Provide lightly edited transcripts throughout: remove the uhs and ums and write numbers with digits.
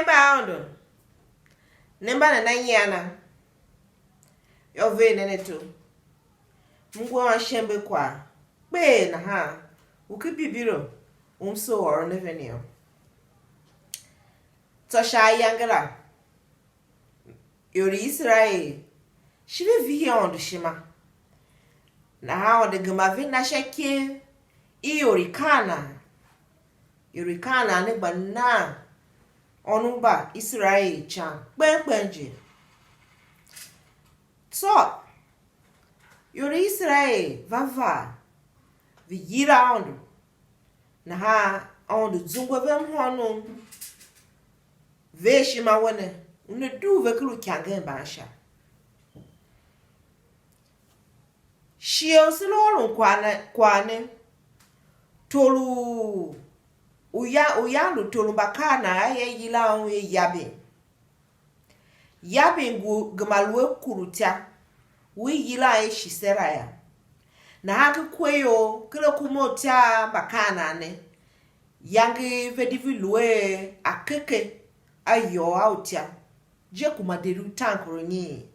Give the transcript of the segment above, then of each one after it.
Mba ondo. Nemba na nanyana. Yo ve nene tu. Mgwa wa shembe kwa. Be na ha. Ukibibiro. Umso oro nevenio. Tosha yangala. Yori Israel. Shive vi ondo shima. Na ha ode gamavi na sheke. Yorikana ne bana onuba Israel chan penpenje so yori Israel vava vi yira ondo na ha ondo zungwa vem hono veshi ma wone une du vekulu kyange basha shio silolo kwane tolu uyandu tolu bakana yila on yabe ngu gmalwe kurutia wi yila shisera ya na haki kweyo kile kumotia bakana ne yangi vedivi lue akeke ayo autia je kumaderu tankoro nyi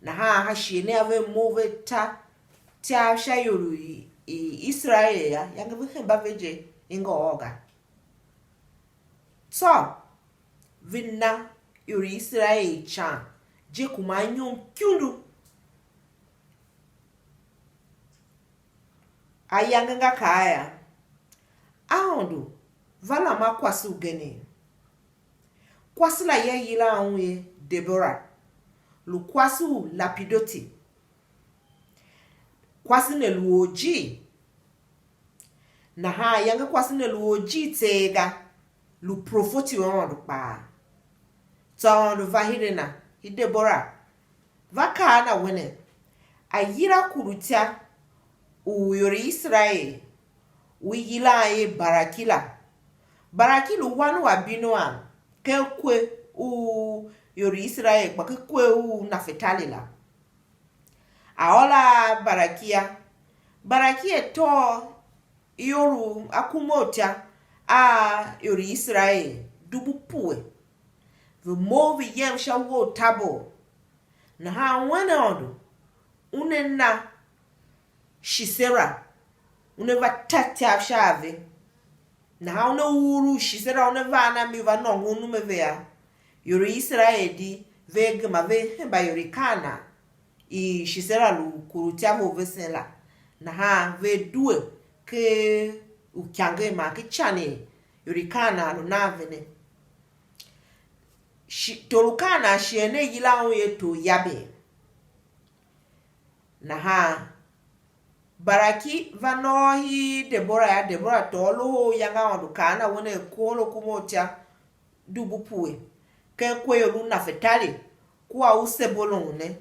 na ha shine ave move tia shayoru Israel ya yangi vihemba veje ingo oga so vinna yuri Israel chan je kumanyo kyundu ayanga kaya aondu vala makwasu gene kwasila yila onwe Deborah lu kwasu lapidoti kwasine luoji na ha yanga kwasine luoji tega lu profoti wondo pa tondo vahirena Deborah vaka na wene ayira kurutia uyori Israel uyila barakilu wanu abinoa kekwe yori Israel kwa kekwe nafetalila aola barakia to yoru akumotia yori Israel dubu puwe the movi yem shawo tabo na ha wane ondo unena shisera uneva tati afshave na ha une uru shisera uneva na miva nongu numevea yori Israel di vegma ba yori kana shisera lu kurutia mo vesela na ha ve due ke ukyange ma ke chane yorikana lo navene tolukana shiene yila onye to yabe na ha baraki vanohi Deborah tolo yanga ondukana wone kolo kumotia dubu puwe ke kweyo luna fetali kuwa usebolone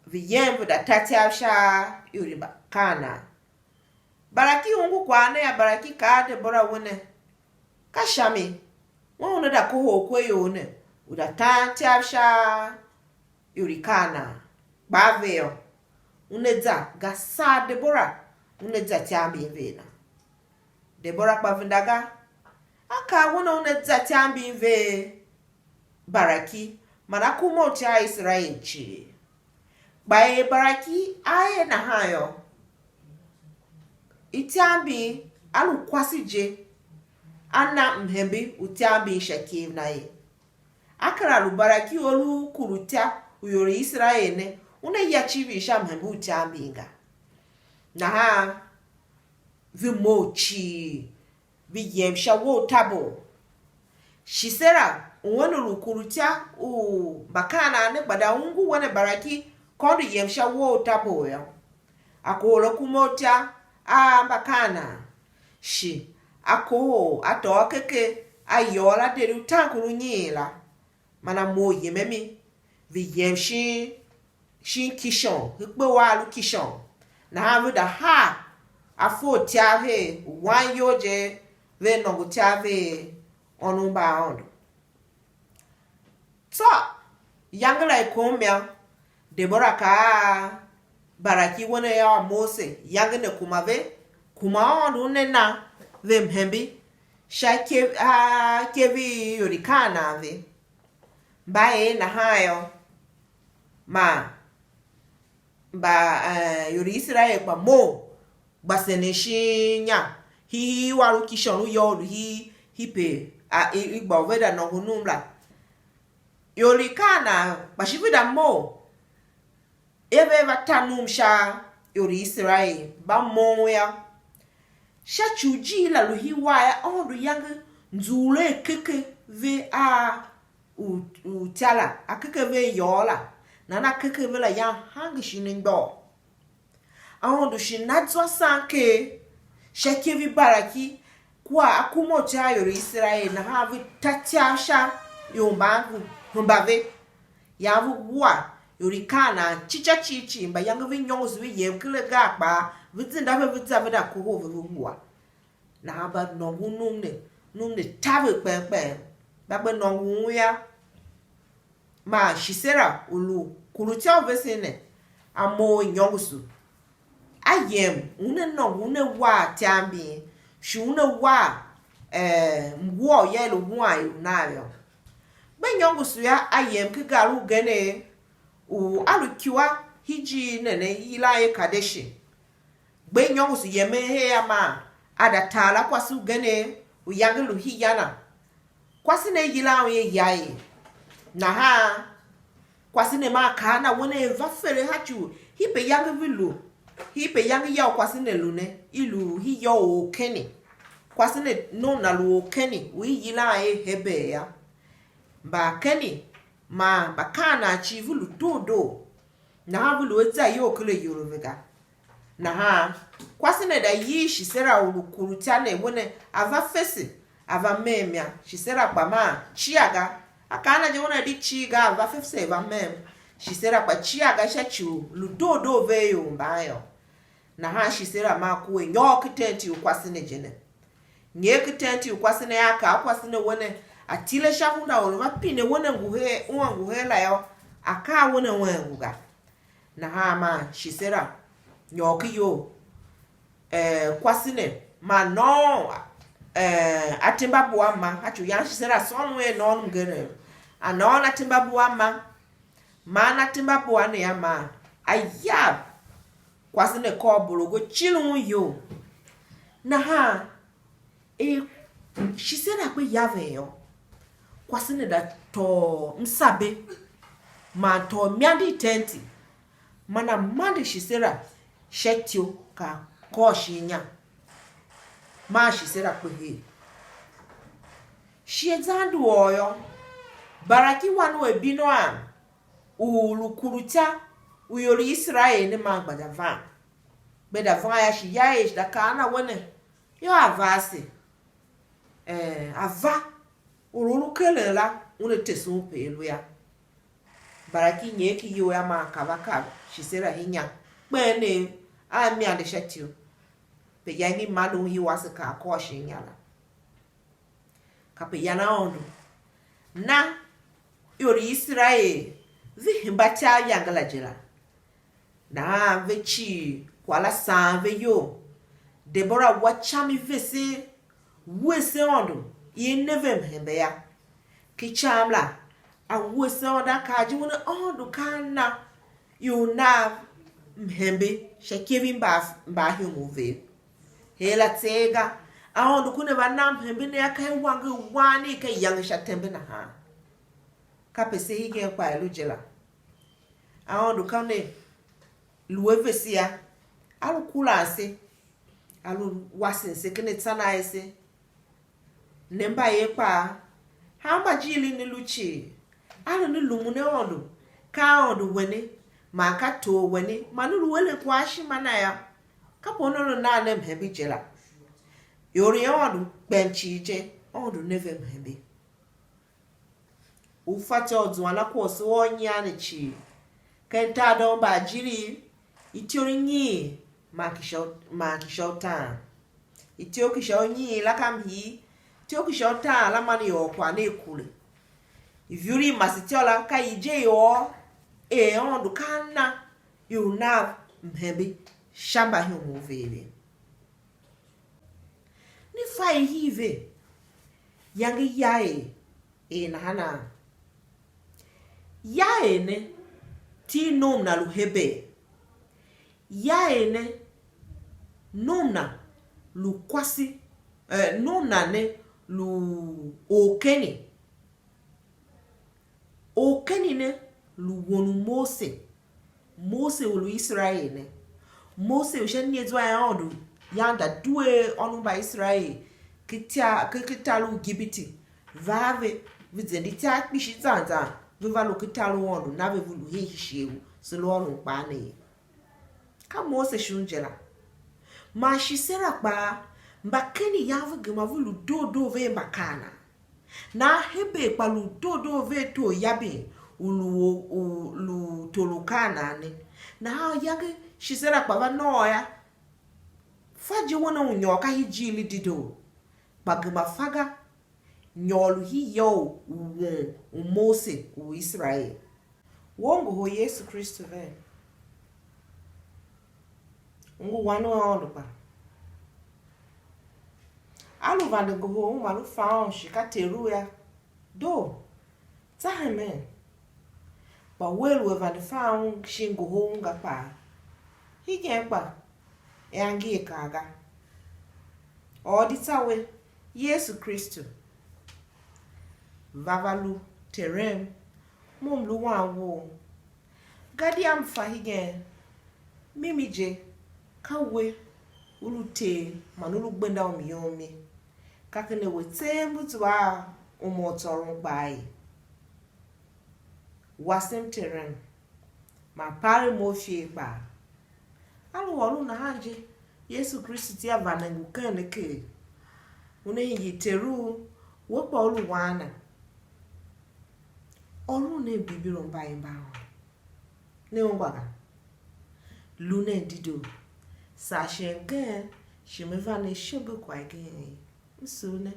viyembu da tati afsha yuriba kana baraki ungu kwane ya baraki ka Deborah wone kashami wone da kuho kweyo one uda tati afsha yurikana baveo unedza gasa Deborah unedza tiambi vena Deborah bavindaga aka wona unedza tiambi ve baraki mana kumoti a Israel chi bae baraki aye na hayo itiambi alukwasije ana mhembi utiambi shakiv nae akara lubaraki olu kurutia uyori Israel ne une yachivi shamhembi utiambi nga na ha vimochi viyemsha wo tabo shisera wonu lukurutia bakana ne bada ungu wane baraki kondo yemsha wo tabo ya akolo kumotia bakana shi ako atokeke ayola deru tankuru nyila mana mo yememi viyemshi shin kishon hikpe walu kishon na havu da ha afo tiave wan yoje ve nongu tiave onumba ondo so yangla ikomya Deborah ka baraki wona ya Mose yangne kumave kuma ondo nena ve mhembi kevi yorikana ve bae na hayo ma ba yori Israel pa mo baseneshinya hi waru kishonu yoru hi pe igba veda no hunumla yorikana bashivida mo ebe vatanum sha yori Israel ba mo ya sha chuji la luhiwa ya ondu yang nzule keke ve utala akeke ve yola nana keke ve la yang hangishinin do ondu shinadzwa sanke shekevi baraki kwa akumocha yori Israel na havi tatiasha yombangu humbave yavu wa yori kana chichi mba yang vi nyongu vi yem kule gakba vitsinda ve vitsa da kuho ve huwa na haba nongu numne tabe pepe bagbe nongu ya ma shisera ulu kurutia vesene amo nyongusu ayem une nongu ne wa tiambi shune wa mwo yelo mwa yunayo be nyongusu ya ayem kigaru gene alukiwa hiji nene ilaye kadeshi gbe nyongusu yeme he ya ma adatala kwasu gene uyangelu hiyana kwasine yila ye yayi na ha kwasine ma kana wone vafere hachu hipe yangu vilu hipe yangu yaw kwasine lune ilu hiyo okeni kwasine no na lu okeni wi yila ye hebe ya ba keni ma bakana chi vulu dodo na ha vulu eza yo kule yorovega na ha kwasine da yi shisera ulukuru tane wone ava fesi ava memia shisera bama chiaga akana je wona di chiga ava fesi ava mem shisera kwa chiaga shachu ludodo veyo mbayo na ha shisera makuwe nyokitenti ukwasine jene nyekitenti ukwasine yaka akwasine wone atile shafunda olva pine wone nguhe la yo aka wone wenguga na ha ma shisera nyoki yo kwasine ma no atimba buama achu yanshi sera sonwe non ngere anona atimba buama mana timba buane ya ma ayab kwasine ko bulugo chilun yo na ha shisera kwe yave yo kwasine da to msabe ma to miandi tenti mana mandi shisera shetio ka koshinya ma shisera kwe shiezandu oyo baraki wanu ebino a ulukuruta uyori Israel ne ma gbadavan gbadavan ya shi ya da kana wone yo avase ava ururu kelela une tesu pelu ya baraki nyeki yo ya ma kavaka shisera hinya bene ami ande shetio pe yangi manu hi wasaka koshi nyala kape yana ondu na yori Israel vihimbata yangala jira na vechi kwala sanve yo Deborah wachami vese wese ondu yeneve mhembe ya kichamla a wese onda kaji wona ondu kana yuna mhembe shekevi mba himuve hela tega aondu kune bana mhembe ne akai wangu wani ke yang shatembe na ha kapese hige kwa elujela aondu kane luwevesia alu kula ase alu wasense kene tsana ese nemba yepa hamba jili ni luchi alu ni lumune ondu ka ondu wene makato wene manulu wele kwashi manaya kapono na nem hebi jela yori ondu benchije ondu neve mhembe ufata odwana koso wonyane chi kenta domba jiri itiori nyi makishota itioki shonyi lakamhi tioki shota la mani yo kwa ne kule ivyuri masitiola kaije yo ondu kana yuna mhembe shamba hiyo muvele ni fai hive Yangi yae na hana. Yae ne ti nom na lu hebe. Yae ne nom na lu kwasi. Nom na ne lu okeni. Okeni ne lu wonu Mose. Mose ulu Israel ne. Mose ushe nyezwa ya ondu. Yanda due onu ba Israel. Kita lu gibiti. Vave vizendi tia kpishi zanza. Viva lu kita lu ondu. Nave vulu hihishiu. Sulu onu mpane. Ka Mose shunjela. Ma shisera pa. Mbakeni yavu gema vulu do ve mbakana. Na hebe pa lu do ve to yabe. Ulu tolukana ne. Na hao yage shisera pa vanoya. Faji wana unyoka hijili dido. Bagema faga. Nyolu hi yo Mose u Israel. Wongo ho Yesu Kristo ve. Ngu wano ondo pa. Alu vande goho malu faonshi kateru ya. Do. Taheme. Ba welu vande faon shingo ho nga pa. Hige pa. Yangi kaga. Oditawe Yesu Kristo. Vavalu terem. Mumlu wanwo. Gadi amfa hige. Mimi je. Kawe. Ulute. Manulu gbenda omiyomi. Kakene wete mbutuwa umotorun bayi. Wasem terem. Ma pare mo fie ba. Alu wolu na hanje. Yesu Kristo ti avanengu kene ke. Une yiteru. Wopa olu wana. Olu ne bibiro mbaye mbawa. Ne ongwaga. Lune dido. Sashen gen. Shimevane shogo kwa gen. Usune.